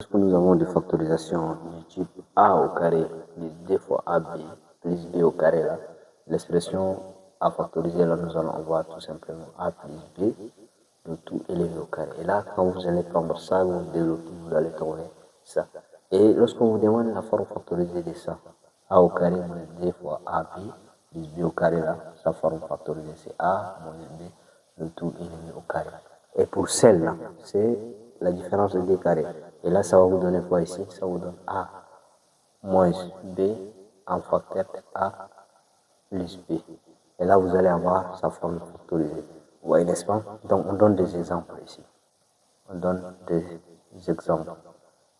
Lorsque nous avons des factorisations du type a au carré plus d fois ab plus b au carré, là, l'expression à factoriser, là, nous allons avoir tout simplement a plus b, le tout élevé au carré. Et là, quand vous allez prendre ça, vous développez, vous allez trouver ça. Et lorsqu'on vous demande la forme factorisée de ça, a au carré moins d fois ab plus b au carré, là, sa forme factorisée, c'est a moins b, le tout élevé au carré. Et pour celle-là, c'est la différence de d carré. Et là, ça va vous donner quoi ici? Ça vous donne a moins b en facteur a plus b. Et là, vous allez avoir sa forme factorisée. Vous voyez, n'est-ce pas? Donc, on donne des exemples ici. On donne des exemples.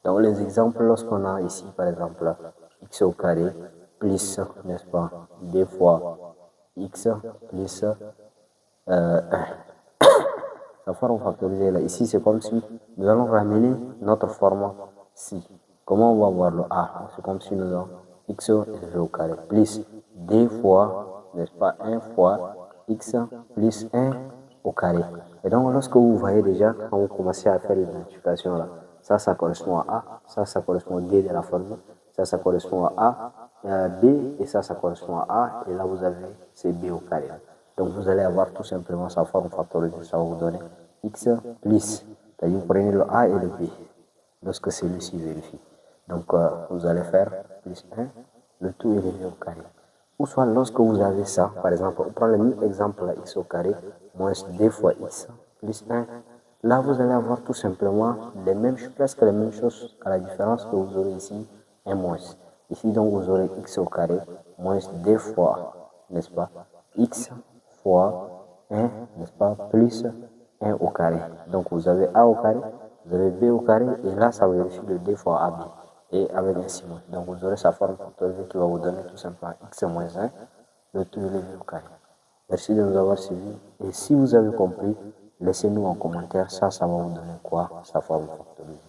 Donc, les exemples, lorsqu'on a ici, par exemple, x au carré plus, n'est-ce pas, d fois x plus 1. La forme factorisée là, ici c'est comme si nous allons ramener notre forme ci. Comment on va voir le a? C'est comme si nous avons x élevé au carré plus d fois, n'est-ce pas, 1 fois x plus 1 au carré. Et donc lorsque vous voyez déjà, quand vous commencez à faire l'identification là, ça correspond à a, ça correspond à d de la forme, ça correspond à a, b, et ça correspond à a, et là vous avez c'est b au carré. Donc vous allez avoir tout simplement sa forme factorisée, ça va vous donner x plus, c'est-à-dire vous prenez le a et le b, lorsque celui-ci vérifie. Donc vous allez faire plus 1, le tout élevé au carré. Ou soit lorsque vous avez ça, par exemple, on prend le même exemple là, x au carré, moins d fois x plus 1. Là, vous allez avoir tout simplement presque les mêmes choses, à la différence que vous aurez ici un moins. Ici, donc, vous aurez x au carré moins d fois, n'est-ce pas, x fois 1, n'est-ce pas, plus 1 au carré. Donc, vous avez a au carré, vous avez b au carré, et là, ça vérifie le d fois ab. Et avec ainsi moins. Donc, vous aurez sa forme factorisée qui va vous donner tout simplement x moins 1, le tout élevé au carré. Merci de nous avoir suivis. Et si vous avez compris, laissez-nous en commentaire. Ça va vous donner quoi? Sa forme factorisée.